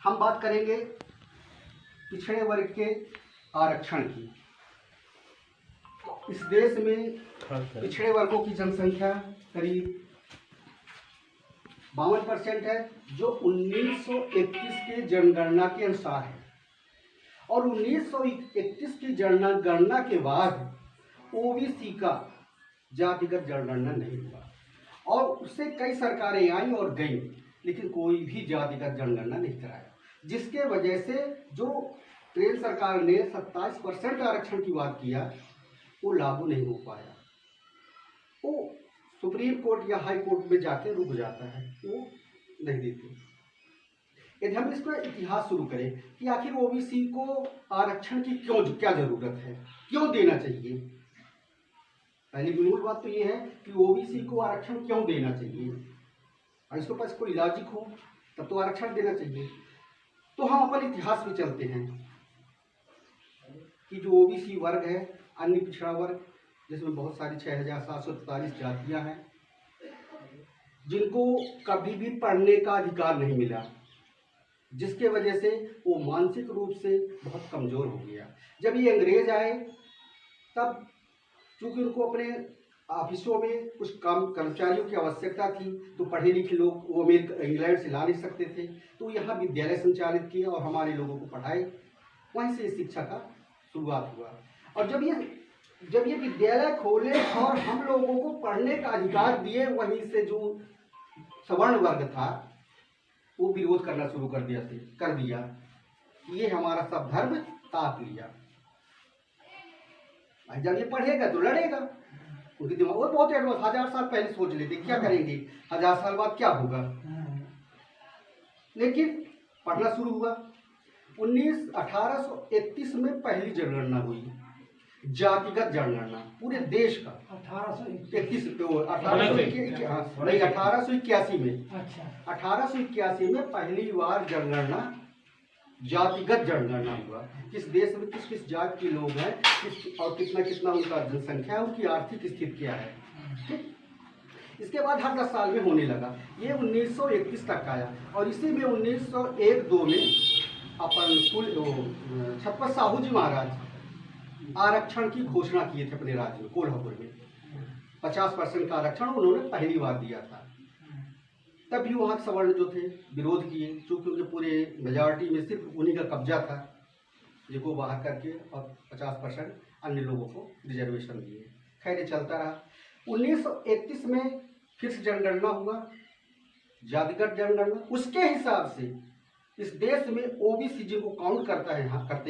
हम बात करेंगे पिछड़े वर्ग के आरक्षण की। इस देश में पिछड़े वर्गों की जनसंख्या करीब 52% है, जो 1931 के जनगणना के अनुसार है। और 1931 की जनगणना के बाद ओबीसी का जातिगत जनगणना नहीं हुआ, और उससे कई सरकारें आई और गईं, लेकिन कोई भी जातिगत जनगणना नहीं कराया, जिसके वजह से जो केंद्र सरकार ने 27% आरक्षण की बात किया वो लागू नहीं हो पाया। वो सुप्रीम कोर्ट या हाई कोर्ट में जाके रुक जाता है, वो नहीं देते। यदि हम इसका इतिहास शुरू करें कि आखिर ओबीसी को आरक्षण की क्या जरूरत है, क्यों देना चाहिए। पहली मूल बात तो ये है कि ओबीसी को आरक्षण क्यों देना चाहिए, और इसके पास कोई लॉजिक हो तब तो आरक्षण देना चाहिए। तो हम अपन इतिहास में चलते हैं कि जो ओबीसी वर्ग है, अन्य पिछड़ा वर्ग, जिसमें बहुत सारी 6743 जातियां हैं, जिनको कभी भी पढ़ने का अधिकार नहीं मिला, जिसके वजह से वो मानसिक रूप से बहुत कमजोर हो गया। जब ये अंग्रेज आए तब चूंकि उनको अपने ऑफिसों में कुछ काम कर्मचारियों की आवश्यकता थी, तो पढ़े लिखे लोग वो इंग्लैंड से ला नहीं सकते थे, तो यहाँ विद्यालय संचालित किए और हमारे लोगों को पढ़ाए। वहीं से शिक्षा का शुरुआत हुआ। और जब ये विद्यालय खोले और हम लोगों को पढ़ने का अधिकार दिए, वहीं से जो सवर्ण वर्ग था वो विरोध करना शुरू कर दिया। ये हमारा सब धर्म ताप लिया, जब ये पढ़ेगा तो लड़ेगा। उनके दिमाग वो बहुत एडवांस, 1000 साल पहले सोच लेते क्या करेंगे, 1000 साल बाद क्या होगा। लेकिन पढ़ना शुरू हुआ। 1831 में पहली जनगणना हुई, जातिगत जनगणना पूरे देश का। 1881 में। अच्छा। 1881 में पहली बार जनगणना, जातिगत जनगणना हुआ। किस देश में किस किस जाति के लोग हैं, और कितना उनका जनसंख्या है, उनकी आर्थिक स्थिति क्या है। इसके बाद हर 10 साल में होने लगा। ये 1931 तक आया, और इसी में 1901-2 में अपन छत्रपति साहू जी महाराज आरक्षण की घोषणा किए थे अपने राज्य में, कोल्हापुर में 50% का आरक्षण उन्होंने पहली बार दिया था। तभी वहाँ के सवर्ण जो थे विरोध किए, क्योंकि उनके पूरे मेजॉरिटी में सिर्फ उन्हीं का कब्जा था, जिनको बाहर करके और 50% अन्य लोगों को रिजर्वेशन दिए। खैर चलता रहा। 1931 में फिर से जनगणना हुआ, जातिगत जनगणना। उसके हिसाब से इस देश में ओबीसी जिनको काउंट करते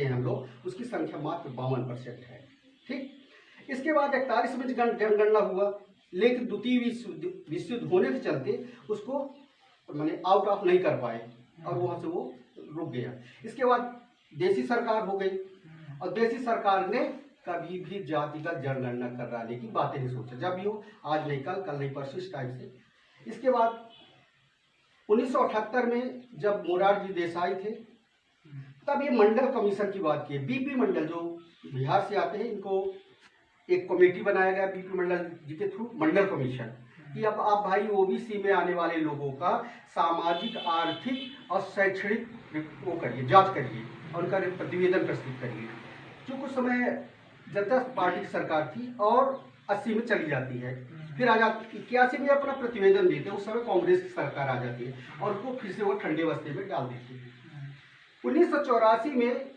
हैं हम लोग, उसकी संख्या मात्र 52% है। ठीक। इसके बाद 41 में जनगणना हुआ, लेकिन द्वितीय विश्व युद्ध होने के चलते उसको माने आउट ऑफ नहीं कर पाए, और वहाँ से वो रुक गया। इसके बाद देसी सरकार हो गई, और देसी सरकार ने कभी भी जातिगत जनगणना कराने की बातें नहीं सोचा। जब भी हो, आज नहीं कल, कल नहीं परसों, इस टाइप से। इसके बाद 1978 में जब मोरारजी देसाई थे, तब ये मंडल कमीशन की बात की। बीपी मंडल जो बिहार से आते हैं, इनको एक कमेटी बनाया गया बीपी मंडल जी के थ्रू, मंडल कमीशन, कि अब आप भाई ओबीसी में आने वाले लोगों का सामाजिक, आर्थिक और शैक्षणिक वो करिए, जांच करिए, और उनका प्रतिवेदन प्रस्तुत करिए। जो कुछ समय जनता पार्टी की सरकार थी, और 80 में चली जाती है, फिर आ जाती 81 में अपना प्रतिवेदन देते हैं। उस समय कांग्रेस की सरकार आ जाती है, और उसको फिर से वो ठंडे बस्ते में डाल देती है। 1984 में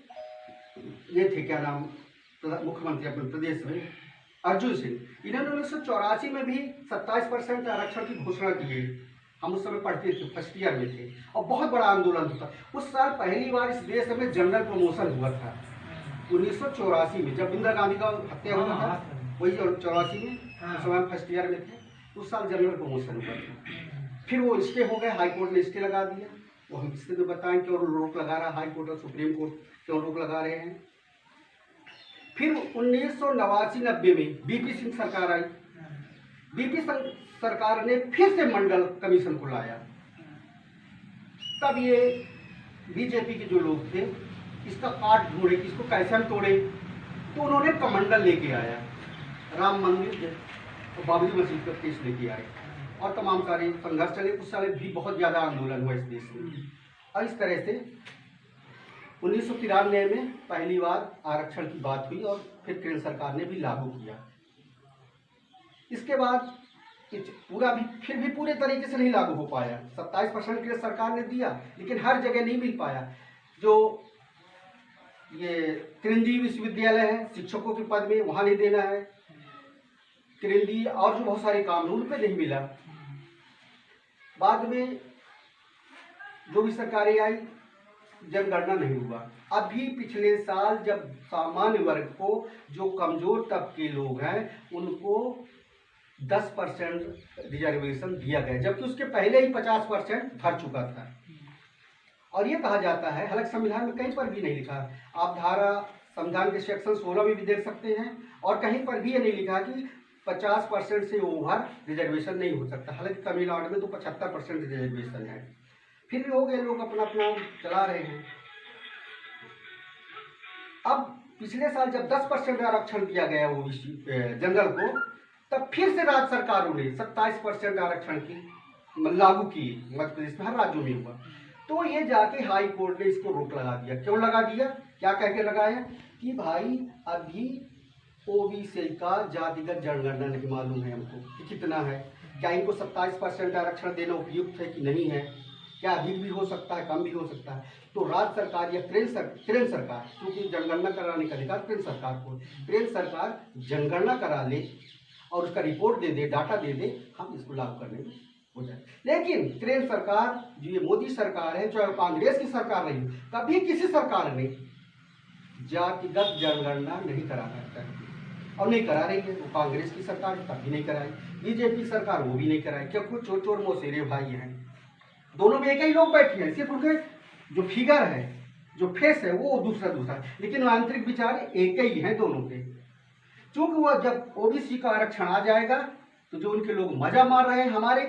ये थे क्या नाम मुख्यमंत्री अपने प्रदेश में, अर्जुन सिंह। इन्होंने 1984 में भी 27% आरक्षण की घोषणा की है। हम उस समय पढ़ते थे, फर्स्ट ईयर में थे, और बहुत बड़ा आंदोलन था। उस साल पहली बार इस देश में जनरल प्रमोशन हुआ था, 1984 में, जब इंदिरा गांधी का हत्या हुआ था, वही 84 में। उस समय फर्स्ट ईयर में थे, उस साल जनरल प्रमोशन हुआ था। फिर वो स्टे हो गए, हाई कोर्ट ने स्टे लगा दिया। वो हम इससे तो बताएं क्यों रोक लगा रहा हाई कोर्ट और सुप्रीम कोर्ट, क्यों रोक लगा रहे हैं। फिर 1989-90 में बीपी सिंह सरकार आई। बीपी सरकार ने फिर से मंडल कमीशन को लाया। तब ये बीजेपी के जो लोग थे, इसका काट ढूंढे कि इसको कैसे हम तोड़े, तो उन्होंने कमंडल लेके आया, राम मंदिर और बाबरी मस्जिद का केस लेके आए, और तमाम सारे संघर्ष चले। उस साल भी बहुत ज़्यादा आंदोलन हुआ इस देश में। और इस तरह से 1993 में पहली बार आरक्षण की बात हुई और फिर केंद्र सरकार ने भी लागू किया। इसके बाद पूरा भी फिर भी पूरे तरीके से नहीं लागू हो पाया। 27% केंद्र सरकार ने दिया, लेकिन हर जगह नहीं मिल पाया। जो ये केंद्रीय विश्वविद्यालय है, शिक्षकों के पद में वहाँ नहीं देना है, केंद्रीय और जो बहुत सारे काम हैं उन पर नहीं मिला। बाद में जो भी सरकारें आई, जनगणना नहीं हुआ। अभी पिछले साल जब सामान्य वर्ग को, जो कमजोर तबके लोग हैं, उनको 10% रिजर्वेशन दिया गया, जबकि उसके पहले ही 50% भर चुका था। और ये कहा जाता है, हालांकि संविधान में कहीं पर भी नहीं लिखा, आप धारा संविधान के सेक्शन 16 में भी देख सकते हैं, और कहीं पर भी ये नहीं लिखा कि 50% से ओवर रिजर्वेशन नहीं हो सकता। हालांकि तमिलनाडु में तो 75% रिजर्वेशन है, फिर भी हो गए, लोग अपना अपना चला रहे हैं। अब पिछले साल जब 10% आरक्षण दिया गया वो जनरल को, तब फिर से राज्य सरकारों ने 27% आरक्षण की लागू की। मध्य प्रदेश में हर राज्यों में हुआ, तो ये जाके हाई कोर्ट ने इसको रोक लगा दिया। क्यों लगा दिया? क्या कह के लगाया कि भाई अभी ओबीसी का जातिगत जनगणना नहीं मालूम है हमको कि कितना है, क्या इनको 27% आरक्षण देना उपयुक्त है कि नहीं है, क्या अधिक भी हो सकता है, कम भी हो सकता है। तो राज्य सरकार या केंद्र सरकार, क्योंकि जनगणना कराने का अधिकार केंद्र सरकार को, केंद्र सरकार जनगणना करा ले और उसका रिपोर्ट दे दे, डाटा दे दे, हम इसको लागू करने में हो जाए। लेकिन केंद्र सरकार, जो ये मोदी सरकार है, चाहे कांग्रेस की सरकार रही, कभी किसी सरकार ने जातिगत जनगणना नहीं कराना चाहिए और नहीं करा रही है। वो कांग्रेस की सरकार कभी नहीं कराई, बीजेपी सरकार वो भी नहीं कराई, क्योंकि चोर चोर मौसेरे भाई हैं, दोनों में एक ही लोग बैठे हैं, सिर्फ उनके जो फिगर है, जो फेस है, वो दूसरा, लेकिन आंतरिक विचार एक ही हैं दोनों के। चूंकि वो जब ओबीसी का आरक्षण आ जाएगा, तो जो उनके लोग मजा मार रहे हैं हमारे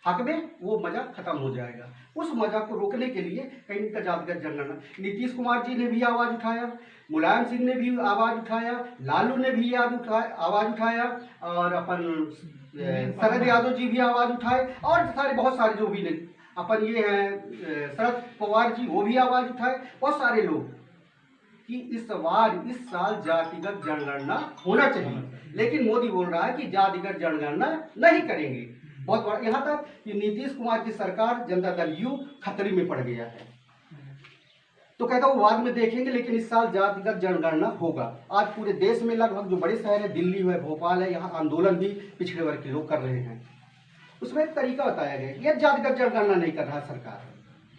हक में, वो मजा खत्म हो जाएगा। उस मजा को रोकने के लिए कहीं का जातिगत जनगणना, नीतीश कुमार जी ने भी आवाज उठाया, मुलायम सिंह ने भी आवाज उठाया, लालू ने भी आवाज उठाया, और अपन शरद यादव जी भी आवाज उठाए, और सारे बहुत सारे जो भी अपन ये हैं शरद पवार जी, वो भी आवाज उठाए, बहुत सारे लोग, कि इस साल जातिगत जनगणना होना चाहिए। लेकिन मोदी बोल रहा है कि जातिगत जनगणना नहीं करेंगे। बहुत बड़ा, यहाँ तक कि नीतीश कुमार की सरकार, जनता दल यू खतरे में पड़ गया है। तो कहता हूँ बाद में देखेंगे, लेकिन इस साल जातिगत जनगणना होगा। आज पूरे देश में लगभग जो बड़े शहर है, दिल्ली है, भोपाल है, यहाँ आंदोलन भी पिछड़े वर्ग के लोग कर रहे हैं। उसमें एक तरीका बताया गया, यह जातिगत जनगणना नहीं कर रहा सरकार,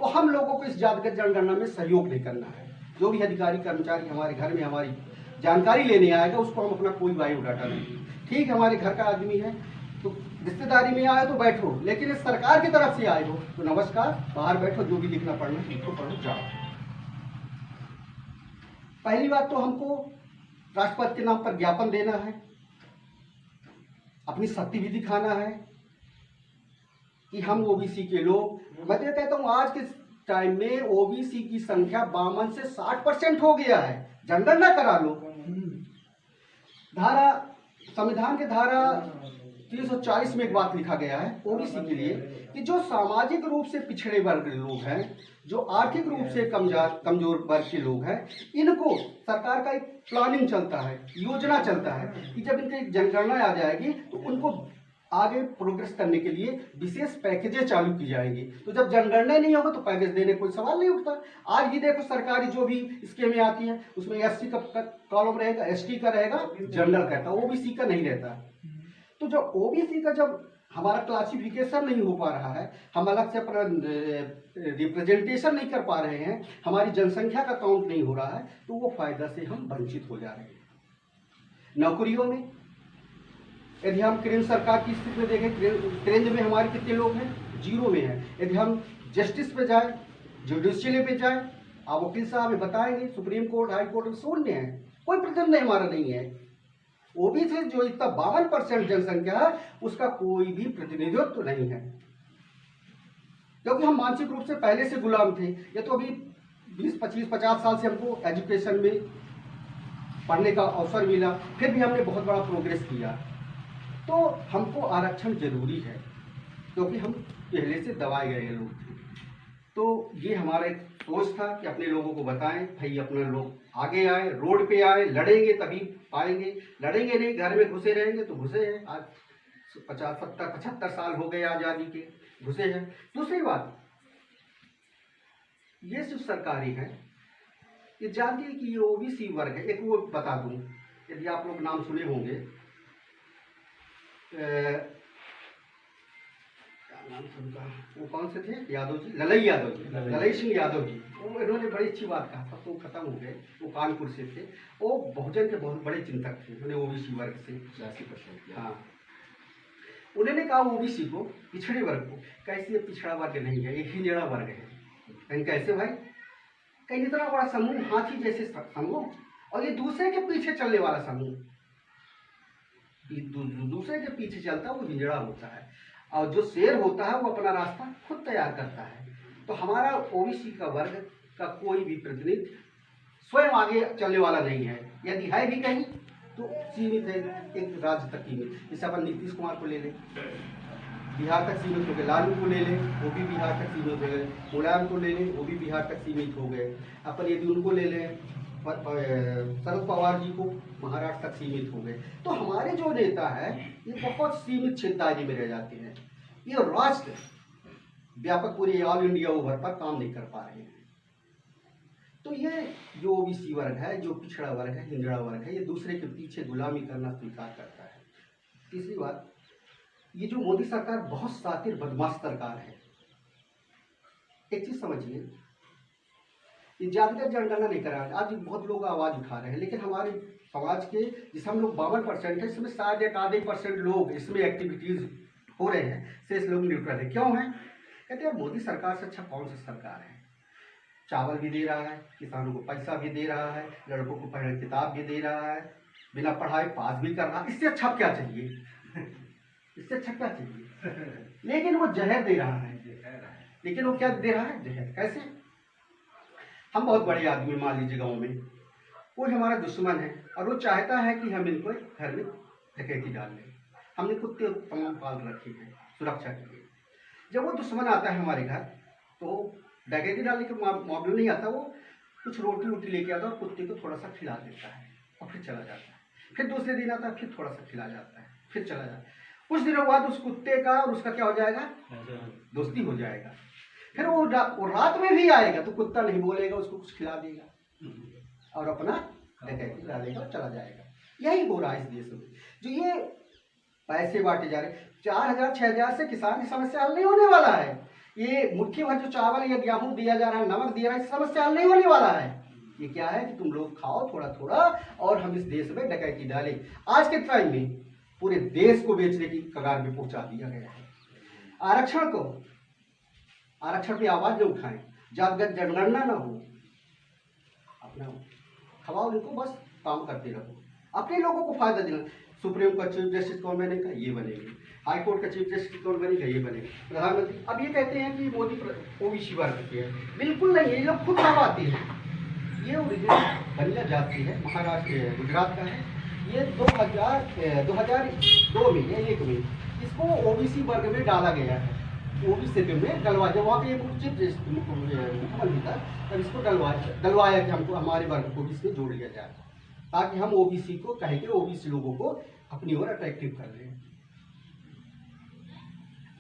तो हम लोगों को इस जातिगत जनगणना में सहयोग नहीं करना है। जो भी अधिकारी कर्मचारी हमारे घर में हमारी जानकारी लेने आएगा, उसको हम अपना कोई बायोडाटा नहीं, ठीक हमारे घर का आदमी है तो रिश्तेदारी में आए तो बैठो, लेकिन इस सरकार की तरफ से आए हो तो नमस्कार, बाहर बैठो, जो भी लिखना पढ़ना लिखो, पढ़ो, जाओ। पहली बात तो हमको राष्ट्रपति के नाम पर ज्ञापन देना है, अपनी शक्ति भी दिखाना है कि हम ओबीसी के लोग। मैं तो कहता हूँ आज के टाइम में ओबीसी की संख्या 52 से 60% हो गया है, जनगणना करा लो। संविधान के धारा 340 में एक बात लिखा गया है ओबीसी के लिए, कि जो सामाजिक रूप से पिछड़े वर्ग लोग हैं, जो आर्थिक रूप से कमजोर वर्ग के लोग हैं, इनको सरकार का एक प्लानिंग चलता है, योजना चलता है कि जब इनकी जनगणना आ जाएगी तो उनको आगे प्रोग्रेस करने के लिए विशेष पैकेजेस चालू की जाएंगी। तो जब जनगणना नहीं होगा तो पैकेज देने कोई सवाल नहीं उठता। आज भी देखो सरकारी जो भी स्कीमें आती हैं, उसमें एससी का कॉलम रहेगा, एसटी का रहेगा, जनरल का, ओबीसी का नहीं रहता। तो जब ओबीसी का जब हमारा क्लासिफिकेशन नहीं हो पा रहा है, हम अलग से अपना रिप्रेजेंटेशन नहीं कर पा रहे हैं, हमारी जनसंख्या का काउंट नहीं हो रहा है, तो वो फायदा से हम वंचित हो जा रहे हैं। नौकरियों में यदि हम केंद्र सरकार की स्थिति में देखें, केंद्र में हमारे कितने लोग हैं, 0 में है। यदि हम जस्टिस पे जाए, जुडिशियली पे जाए, आप वकील साहब हमें बताएंगे, सुप्रीम कोर्ट, हाई कोर्ट में शून्य है, कोई प्रतिनिधि हमारा नहीं है। ओबीसी जो इतना 52% जनसंख्या है, उसका कोई भी प्रतिनिधित्व नहीं है, क्योंकि हम मानसिक रूप से पहले से गुलाम थे। ये तो अभी 20, 25, 50 साल से हमको एजुकेशन में पढ़ने का अवसर मिला, फिर भी हमने बहुत बड़ा प्रोग्रेस किया। तो हमको आरक्षण जरूरी है, क्योंकि हम पहले से दबाए गए लोग थे। तो ये हमारा एक सोच था कि अपने लोगों को बताएं, भाई अपने लोग आगे आए, रोड पे आए, लड़ेंगे तभी पाएंगे, लड़ेंगे नहीं, घर में घुसे रहेंगे तो घुसे हैं। आज 50, 70, 75 साल हो गए आज़ादी के, घुसे हैं। दूसरी बात, ये जो सरकारी है, ये जानती है कि ये ओबीसी वर्ग है। एक वो बता दूं, यदि आप लोग नाम सुने होंगे, नाम उनका, वो कौन से थे, यादव जी, ललई यादव जी, ललई सिंह यादव जी, वो इन्होंने बड़ी अच्छी बात कहा था, तो खत्म हो गए। वो कानपुर से थे, वो बहुजन के बहुत बड़े चिंतक थे, उन्होंने ओबीसी वर्ग से 80%। हाँ, उन्होंने कहा ओबीसी को, पिछड़े वर्ग को, कैसे ये पिछड़ा वर्ग नहीं है, एक हिजड़ा वर्ग है। कहीं कैसे भाई, कहीं इतना बड़ा समूह, हाथी जैसे समूह, और ये दूसरे के पीछे चलने वाला समूह, दूसरे के पीछे चलता है वो हिजड़ा होता है, और जो शेर होता है वो अपना रास्ता खुद तैयार करता है। तो हमारा ओबीसी का वर्ग का कोई भी प्रतिनिधि स्वयं आगे चलने वाला नहीं है, यदि है भी कहीं तो सीमित है, एक राज्य तक सीमित। जैसे अपन नीतीश कुमार को ले लें, बिहार तक सीमित हो गए, लालू को ले लें, वो भी बिहार तक सीमित हो गए, मुलायम को ले लें, वो भी बिहार तक सीमित हो गए। अपन यदि उनको ले लें, शरद पवार जी को, महाराष्ट्र तक सीमित हो गए। तो हमारे जो नेता है ये बहुत सीमित क्षेत्र में रह जाते हैं, ये राष्ट्र व्यापक पूरे ऑल इंडिया ओवर पर काम नहीं कर पा रहे हैं। तो ये जो ओबीसी वर्ग है, जो पिछड़ा वर्ग है, हिंजड़ा वर्ग है, ये दूसरे के पीछे गुलामी करना स्वीकार करता है। तीसरी बात, ये जो मोदी सरकार बहुत शातिर बदमाश सरकार है। एक चीज समझिए, ये जातिगत जनगणना नहीं करा, आज बहुत लोग आवाज उठा रहे हैं, लेकिन हमारे समाज के जिस हम लोग 52% है, इसमें शायद एक आधे % लोग इसमें एक्टिविटीज हो रहे हैं, शेष लोग न्यूट्रल है। क्यों है? कहते हैं मोदी सरकार से अच्छा कौन सा सरकार है, चावल भी दे रहा है, किसानों को पैसा भी दे रहा है, लड़कों को पढ़ने किताब भी दे रहा है, बिना पढ़ाई पास भी कर रहा है, इससे अच्छा क्या चाहिए? इससे अच्छा क्या चाहिए? लेकिन वो जहर दे रहा है। लेकिन वो क्या दे रहा है? जहर। कैसे? हम बहुत बड़े आदमी, मान लीजिए गाँव में कोई हमारा दुश्मन है और वो चाहता है कि हम इनको घर में डकैती डाल लें। हमने कुत्ते तमाम पाल रखे हैं सुरक्षा के लिए। जब वो दुश्मन आता है हमारे घर तो डकैती डालने के मामले नहीं आता, वो कुछ रोटी वोटी लेके आता है और कुत्ते को थोड़ा सा खिला देता है और फिर चला जाता है। फिर दूसरे दिन आता है, फिर थोड़ा सा खिला जाता है, फिर चला जाता है। कुछ दिनों बाद उस कुत्ते का और उसका क्या हो जाएगा? दोस्ती हो जाएगा। फिर वो रात में भी आएगा तो कुत्ता नहीं बोलेगा, उसको कुछ खिला देगा और अपना डकैती डालेगा और चला जाएगा। यही हो रहा है इस देश में। जो ये पैसे बांटे जा रहे, 4000 6000 से किसान की समस्या हल नहीं होने वाला है। ये मुट्ठी भर जो चावल या गेहूं दिया जा रहा है, नमक दिया रहा है, समस्या हल नहीं होने वाला है। ये क्या है कि तुम लोग खाओ थोड़ा थोड़ा और हम इस देश में डकैती डालें। आज के टाइम में पूरे देश को बेचने की कगार में पहुंचा दिया गया है। आरक्षण पे आवाज न उठाएं, जातिगत जनगणना न हो, अपना खवाओ इनको, बस काम करते रहो, अपने लोगों को फायदा देना। सुप्रीम का चीफ जस्टिस कौन बनेगा? ये बनेंगे। हाई कोर्ट का चीफ जस्टिस कौन बनेगा? ये बनेगा। प्रधानमंत्री अब ये कहते हैं कि मोदी ओबीसी वर्ग के है, बिल्कुल नहीं, ये लोग खुद आते हैं। ये ओरिजिनल बनिया जाति है, महाराष्ट्र गुजरात का है। ये 2002 में या 1 में इसको ओबीसी वर्ग में डाला गया है। ओबीसी में डलवा, जब वहाँ पे चीफ जस्टिस मुख्यमंत्री था तब इसको डलवाया कि हमको हमारे वर्ग को इसमें जोड़ लिया जाए, ताकि हम ओबीसी को कहें कि ओबीसी लोगों को अपनी ओर अट्रैक्टिव कर रहे हैं।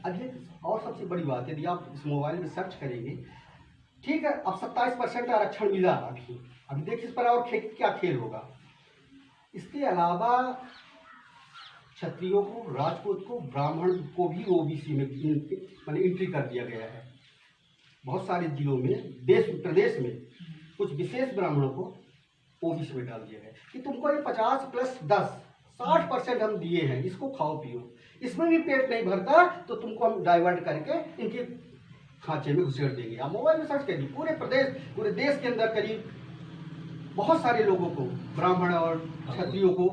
अब ये और सबसे बड़ी बात, यदि आप इस मोबाइल में सर्च करेंगे, ठीक है, अब 27% आरक्षण मिला अभी देखिए इस पर और क्या खेल होगा। इसके अलावा क्षत्रियों को, राजपूत को, ब्राह्मण को भी ओबीसी में एंट्री कर दिया गया है। बहुत सारे जिलों में, प्रदेश में कुछ विशेष ब्राह्मणों को ओबीसी में डाल दिया गया कि तुमको ये 50+10 60% हम दिए हैं, इसको खाओ पियो। इसमें भी पेट नहीं भरता तो तुमको हम डाइवर्ट करके इनके खांचे में घुसेड़ देंगे। आप मोबाइल में सर्च करिए, पूरे देश के अंदर करीब बहुत सारे लोगों को, ब्राह्मण और क्षत्रियों को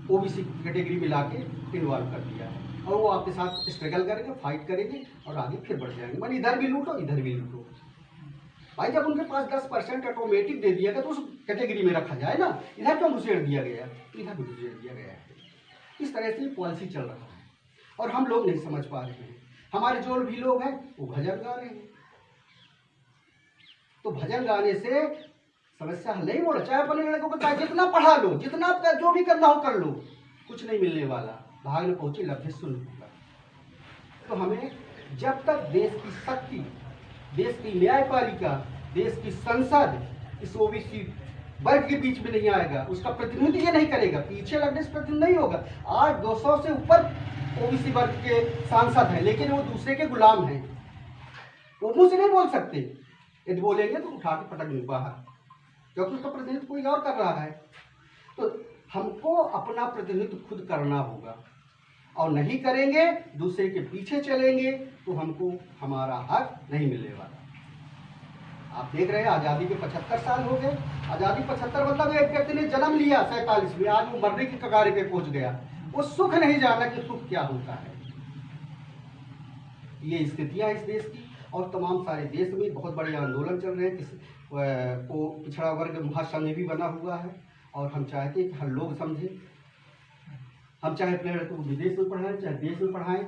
ओबीसी कैटेगरी में लाके इन्वॉल्व कर दिया है और वो आपके साथ स्ट्रगल करेंगे, फाइट करेंगे और आगे फिर बढ़ जाएंगे। मान इधर भी लूटो इधर भी लूटो। भाई जब उनके पास 10% ऑटोमेटिक दे दिया गया तो उस कैटेगरी में रखा जाए ना, इधर क्यों घुसेड़ दिया गया? इधर भी घुसेड़ दिया गया है। इस तरह से पॉलिसी चल रहा है और हम लोग नहीं समझ पा रहे हैं। हमारे जो भी लोग हैं वो भजन गा रहे हैं, तो भजन गाने से समस्या हल नहीं होना। चाहे अपने लड़कों को चाहे जितना पढ़ा लो, जितना आपका जो भी करना हो कर लो, कुछ नहीं मिलने वाला। भाग में पहुंचे लब्धे सुन होगा। तो हमें जब तक देश की शक्ति, देश की न्यायपालिका, देश की संसद इस ओबीसी वर्ग के बीच में नहीं आएगा, उसका प्रतिनिधित्व ये नहीं करेगा, पीछे लगने से प्रतिनिधित्व नहीं होगा। आज 200 से ऊपर ओबीसी वर्ग के सांसद हैं, लेकिन वो दूसरे के गुलाम हैं। वो मुंह से नहीं बोल सकते, यदि बोलेंगे तो उठा के पटक नहीं बाहर, क्योंकि उसका प्रतिनिधित्व कोई और कर रहा है। तो हमको अपना प्रतिनिधित्व खुद करना होगा, और नहीं करेंगे, दूसरे के पीछे चलेंगे, तो हमको हमारा हक नहीं मिलने वाला। आप देख रहे हैं आज़ादी के 75 साल हो गए। आज़ादी 75 मतलब एक व्यक्ति ने जन्म लिया 47 में, आज वो मरने की कगारे पे पहुंच गया। वो सुख नहीं जाना कि सुख क्या होता है। ये स्थितियां इस देश की, और तमाम सारे देश में बहुत बड़े आंदोलन चल रहे हैं। को पिछड़ा वर्ग महासंघ भी बना हुआ है, और हम चाहते हैं कि हर लोग समझें। हम चाहे अपने लड़कों को विदेश में पढ़ाएं, चाहे देश में पढ़ाएं,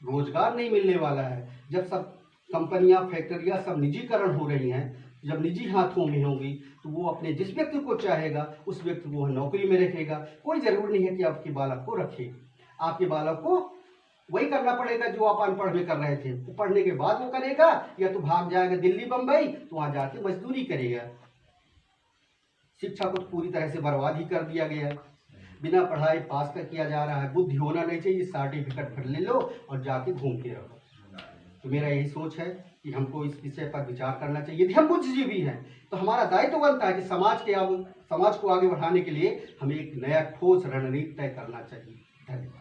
रोजगार नहीं मिलने वाला है। जब सब कंपनियां, फैक्ट्रियां सब निजीकरण हो रही हैं, जब निजी हाथों में होंगी, तो वो अपने जिस व्यक्ति को चाहेगा उस व्यक्ति को नौकरी में रखेगा। कोई जरूरी नहीं है कि आपके बालक को रखे, आपके बालक को वही करना पड़ेगा जो आप अनपढ़ में कर रहे थे। वो पढ़ने के बाद वो करेगा, या तो भाग जाएगा दिल्ली बम्बई, तो वहां जाके मजदूरी करेगा। शिक्षा को पूरी तरह से बर्बाद ही कर दिया गया, बिना पढ़ाई पास कर किया जा रहा है। बुद्धि होना नहीं चाहिए, सर्टिफिकेट फिर ले लो और जाके घूमते रहो। तो मेरा यही सोच है कि हमको इस विषय पर विचार करना चाहिए। यदि हम बुद्धिजीवी हैं तो हमारा दायित्व बनता है कि समाज को आगे बढ़ाने के लिए हमें एक नया ठोस रणनीति तय करना चाहिए। धन्यवाद।